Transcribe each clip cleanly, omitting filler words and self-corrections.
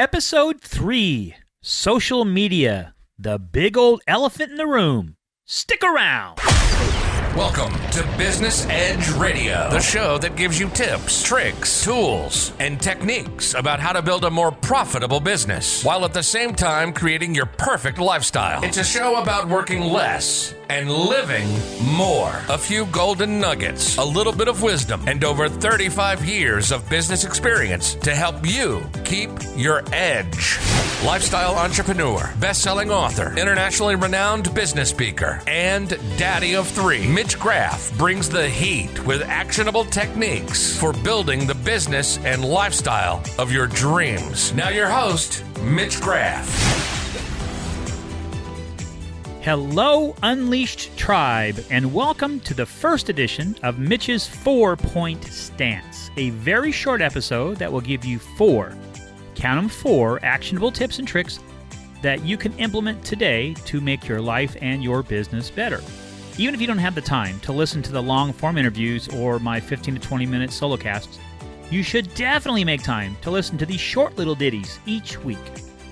Episode 3, Social Media, the big old elephant in the room. Stick around. Welcome to Business Edge Radio, the show that gives you tips, tricks, tools, and techniques about how to build a more profitable business, while at the same time creating your perfect lifestyle. It's a show about working less and living more. A few golden nuggets, a little bit of wisdom, and over 35 years of business experience to help you keep your edge. Lifestyle entrepreneur, best-selling author, internationally renowned business speaker, and daddy of 3, Mitche Graf brings the heat with actionable techniques for building the business and lifestyle of your dreams. Now your host, Mitche Graf. Hello, Unleashed Tribe, and welcome to the first edition of Mitch's 4-Point Stance, a very short episode that will give you 4 actionable tips and tricks that you can implement today to make your life and your business better. Even if you don't have the time to listen to the long-form interviews or my 15 to 20-minute solocasts, you should definitely make time to listen to these short little ditties each week.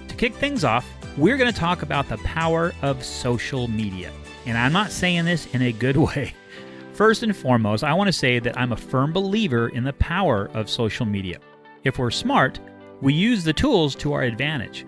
To kick things off, we're going to talk about the power of social media. And I'm not saying this in a good way. First and foremost, I want to say that I'm a firm believer in the power of social media. If we're smart, we use the tools to our advantage.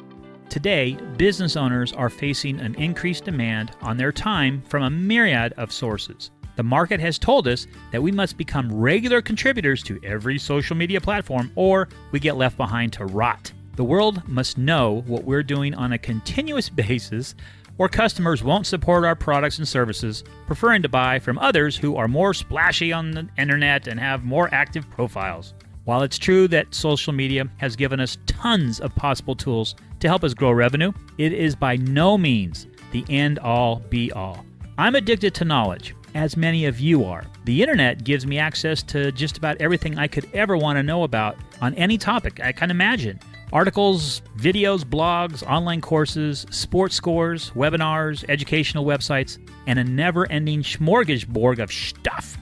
Today, business owners are facing an increased demand on their time from a myriad of sources. The market has told us that we must become regular contributors to every social media platform, or we get left behind to rot. The world must know what we're doing on a continuous basis, or customers won't support our products and services, preferring to buy from others who are more splashy on the internet and have more active profiles. While it's true that social media has given us tons of possible tools to help us grow revenue, it is by no means the end-all, be-all. I'm addicted to knowledge, as many of you are. The internet gives me access to just about everything I could ever want to know about on any topic I can imagine. Articles, videos, blogs, online courses, sports scores, webinars, educational websites, and a never-ending smorgasbord of stuff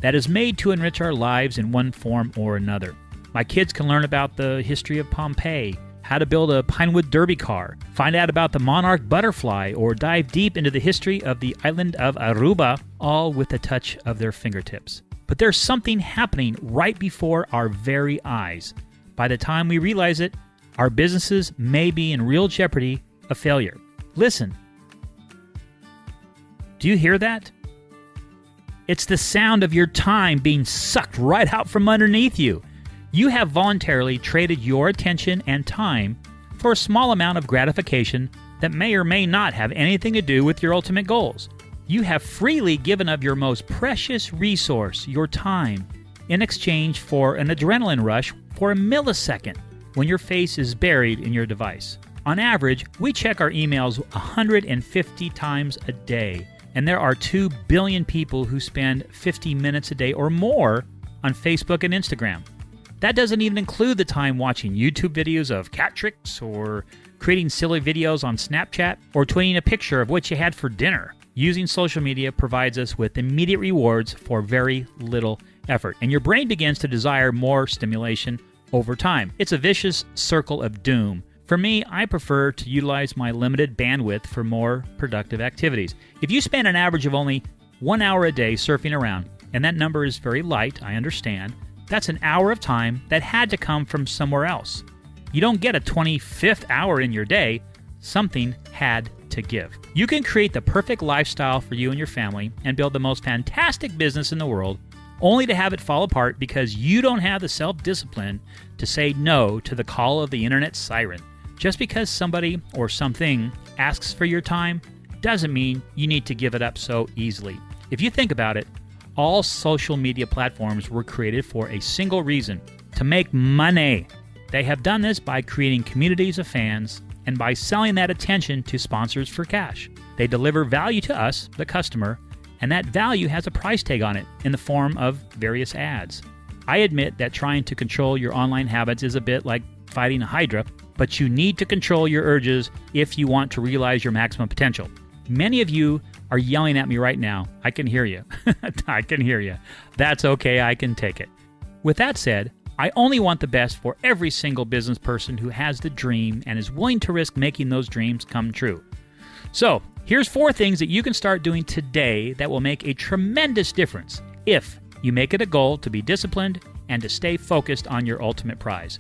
that is made to enrich our lives in one form or another. My kids can learn about the history of Pompeii, how to build a Pinewood Derby car, find out about the monarch butterfly, or dive deep into the history of the island of Aruba, all with a touch of their fingertips. But there's something happening right before our very eyes. By the time we realize it, our businesses may be in real jeopardy of failure. Listen. Do you hear that? It's the sound of your time being sucked right out from underneath you. You have voluntarily traded your attention and time for a small amount of gratification that may or may not have anything to do with your ultimate goals. You have freely given of your most precious resource, your time, in exchange for an adrenaline rush for a millisecond when your face is buried in your device. On average, we check our emails 150 times a day. And there are 2 billion people who spend 50 minutes a day or more on Facebook and Instagram. That doesn't even include the time watching YouTube videos of cat tricks, or creating silly videos on Snapchat, or tweeting a picture of what you had for dinner. Using social media provides us with immediate rewards for very little effort, and your brain begins to desire more stimulation over time. It's a vicious circle of doom. For me, I prefer to utilize my limited bandwidth for more productive activities. If you spend an average of only 1 hour a day surfing around, and that number is very light, I understand, that's an hour of time that had to come from somewhere else. You don't get a 25th hour in your day. Something had to give. You can create the perfect lifestyle for you and your family and build the most fantastic business in the world, only to have it fall apart because you don't have the self-discipline to say no to the call of the internet siren. Just because somebody or something asks for your time doesn't mean you need to give it up so easily. If you think about it, all social media platforms were created for a single reason: to make money. They have done this by creating communities of fans and by selling that attention to sponsors for cash. They deliver value to us, the customer, and that value has a price tag on it in the form of various ads. I admit that trying to control your online habits is a bit like fighting a hydra, but you need to control your urges if you want to realize your maximum potential. Many of you are yelling at me right now. I can hear you. I can hear you. That's okay. I can take it. With that said, I only want the best for every single business person who has the dream and is willing to risk making those dreams come true. So, here's 4 things that you can start doing today that will make a tremendous difference if you make it a goal to be disciplined and to stay focused on your ultimate prize.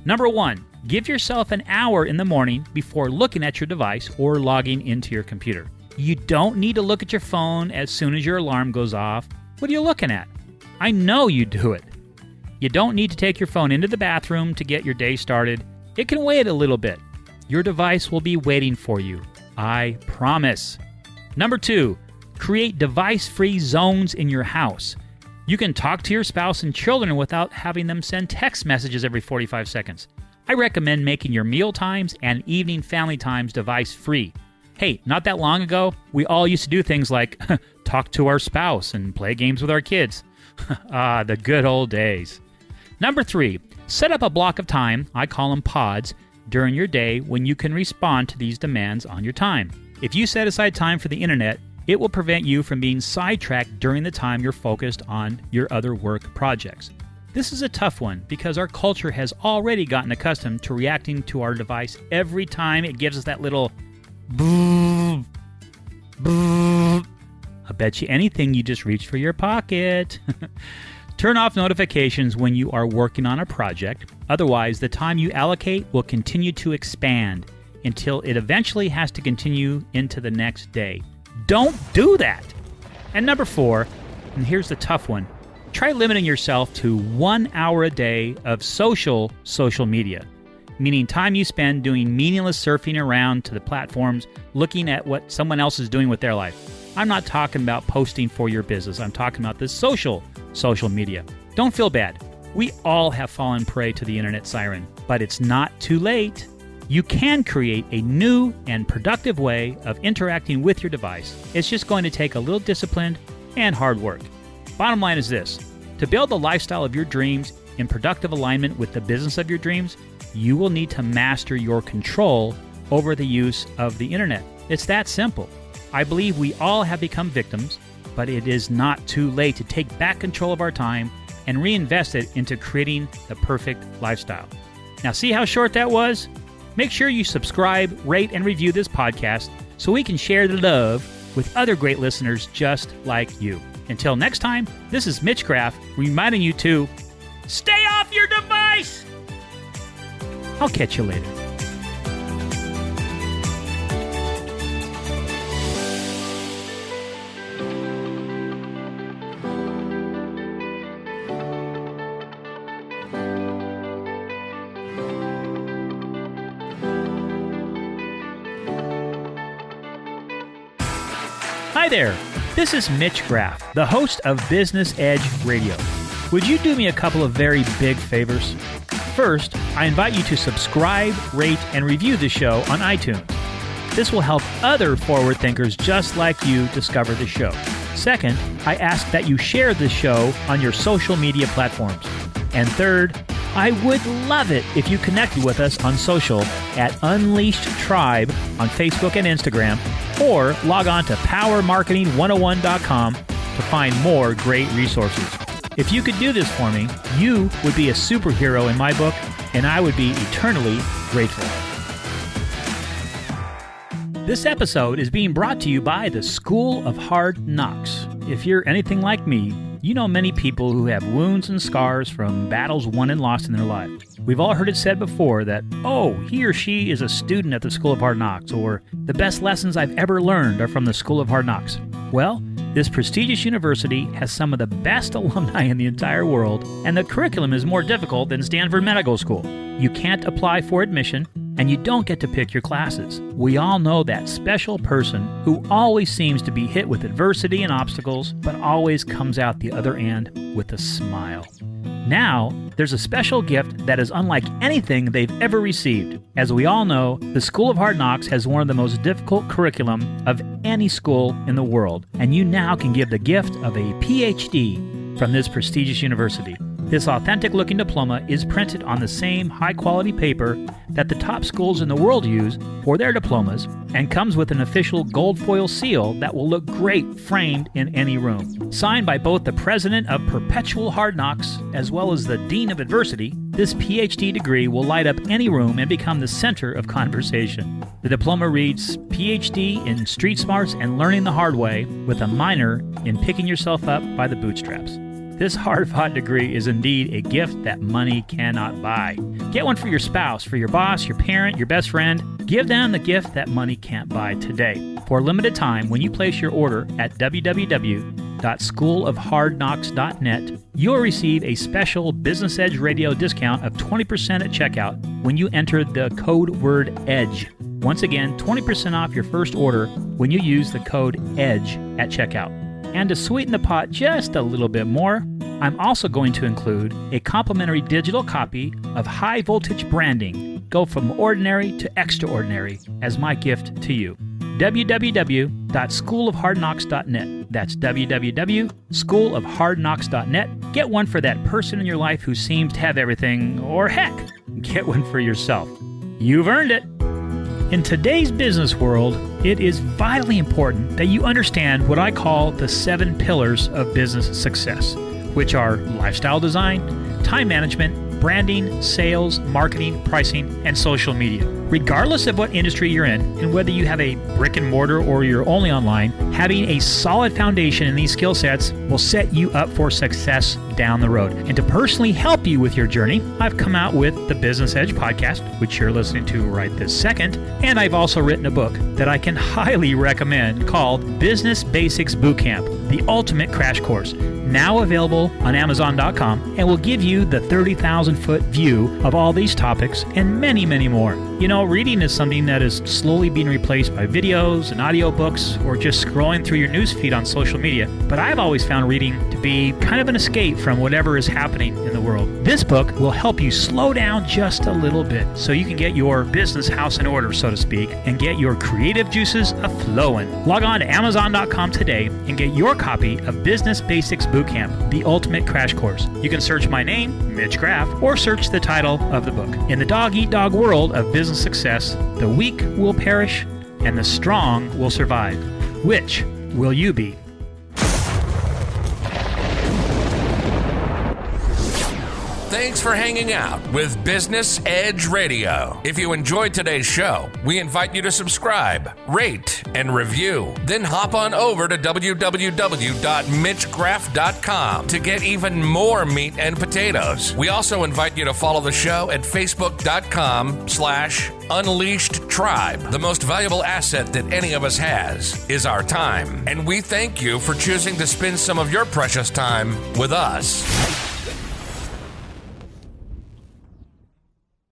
Number 1, give yourself an hour in the morning before looking at your device or logging into your computer. You don't need to look at your phone as soon as your alarm goes off. What are you looking at? I know you do it. You don't need to take your phone into the bathroom to get your day started. It can wait a little bit. Your device will be waiting for you. I promise. Number 2, create device-free zones in your house. You can talk to your spouse and children without having them send text messages every 45 seconds. I recommend making your meal times and evening family times device-free. Hey, not that long ago, we all used to do things like talk to our spouse and play games with our kids. The good old days. Number 3, set up a block of time, I call them pods, during your day when you can respond to these demands on your time. If you set aside time for the internet, it will prevent you from being sidetracked during the time you're focused on your other work projects. This is a tough one because our culture has already gotten accustomed to reacting to our device every time it gives us that little boop, boop. I bet you anything you just reached for your pocket. Turn off notifications when you are working on a project. Otherwise, the time you allocate will continue to expand until it eventually has to continue into the next day. Don't do that. And number 4, and here's the tough one, try limiting yourself to 1 hour a day of social media, meaning time you spend doing meaningless surfing around to the platforms, looking at what someone else is doing with their life. I'm not talking about posting for your business. I'm talking about the social media. Don't feel bad. We all have fallen prey to the internet siren, but it's not too late. You can create a new and productive way of interacting with your device. It's just going to take a little discipline and hard work. Bottom line is this: to build the lifestyle of your dreams in productive alignment with the business of your dreams, you will need to master your control over the use of the internet. It's that simple. I believe we all have become victims, but it is not too late to take back control of our time and reinvest it into creating the perfect lifestyle. Now, see how short that was? Make sure you subscribe, rate, and review this podcast so we can share the love with other great listeners just like you. Until next time, this is Mitche Graf reminding you to stay off your device! I'll catch you later. Hi there, this is Mitche Graf, the host of Business Edge Radio. Would you do me a couple of very big favors? First, I invite you to subscribe, rate, and review the show on iTunes. This will help other forward thinkers just like you discover the show. Second, I ask that you share this show on your social media platforms. And third, I would love it if you connected with us on social at Unleashed Tribe on Facebook and Instagram, or log on to powermarketing101.com to find more great resources. If you could do this for me, you would be a superhero in my book, and I would be eternally grateful. This episode is being brought to you by the School of Hard Knocks. If you're anything like me, you know many people who have wounds and scars from battles won and lost in their life. We've all heard it said before that, oh, he or she is a student at the School of Hard Knocks, or the best lessons I've ever learned are from the School of Hard Knocks. Well, this prestigious university has some of the best alumni in the entire world, and the curriculum is more difficult than Stanford Medical School. You can't apply for admission, and you don't get to pick your classes. We all know that special person who always seems to be hit with adversity and obstacles, but always comes out the other end with a smile. Now, there's a special gift that is unlike anything they've ever received. As we all know, the School of Hard Knocks has one of the most difficult curriculum of any school in the world, and you now can give the gift of a PhD from this prestigious university. This authentic-looking diploma is printed on the same high-quality paper that the top schools in the world use for their diplomas and comes with an official gold foil seal that will look great framed in any room. Signed by both the president of Perpetual Hard Knocks as well as the dean of adversity, this PhD degree will light up any room and become the center of conversation. The diploma reads PhD in Street Smarts and Learning the Hard Way with a minor in Picking Yourself Up by the Bootstraps. This hard-fought degree is indeed a gift that money cannot buy. Get one for your spouse, for your boss, your parent, your best friend. Give them the gift that money can't buy today. For a limited time, when you place your order at www.schoolofhardknocks.net, you'll receive a special Business Edge Radio discount of 20% at checkout when you enter the code word EDGE. Once again, 20% off your first order when you use the code EDGE at checkout. And to sweeten the pot just a little bit more, I'm also going to include a complimentary digital copy of High Voltage Branding, Go From Ordinary to Extraordinary, as my gift to you. www.schoolofhardknocks.net. That's www.schoolofhardknocks.net. Get one for that person in your life who seems to have everything, or heck, get one for yourself. You've earned it. In today's business world, it is vitally important that you understand what I call the 7 pillars of business success, which are lifestyle design, time management, branding, sales, marketing, pricing, and social media. Regardless of what industry you're in, and whether you have a brick and mortar or you're only online, having a solid foundation in these skill sets will set you up for success down the road. And to personally help you with your journey, I've come out with the Business Edge podcast, which you're listening to right this second, and I've also written a book that I can highly recommend called Business Basics BootCamp, the ultimate crash course, now available on Amazon.com, and will give you the 30,000-foot view of all these topics and many, many more. You know, reading is something that is slowly being replaced by videos and audiobooks or just scrolling through your newsfeed on social media, but I've always found reading to be kind of an escape from whatever is happening in the world. This book will help you slow down just a little bit so you can get your business house in order, so to speak, and get your creative juices a-flowing. Log on to Amazon.com today and get your copy of Business Basics Bootcamp, the ultimate crash course. You can search my name, Mitche Graf, or search the title of the book. In the dog-eat-dog world of business success, the weak will perish and the strong will survive. Which will you be? Thanks for hanging out with Business Edge Radio. If you enjoyed today's show, we invite you to subscribe, rate, and review. Then hop on over to www.mitchegraf.com to get even more meat and potatoes. We also invite you to follow the show at facebook.com/Unleashed Tribe. The most valuable asset that any of us has is our time. And we thank you for choosing to spend some of your precious time with us.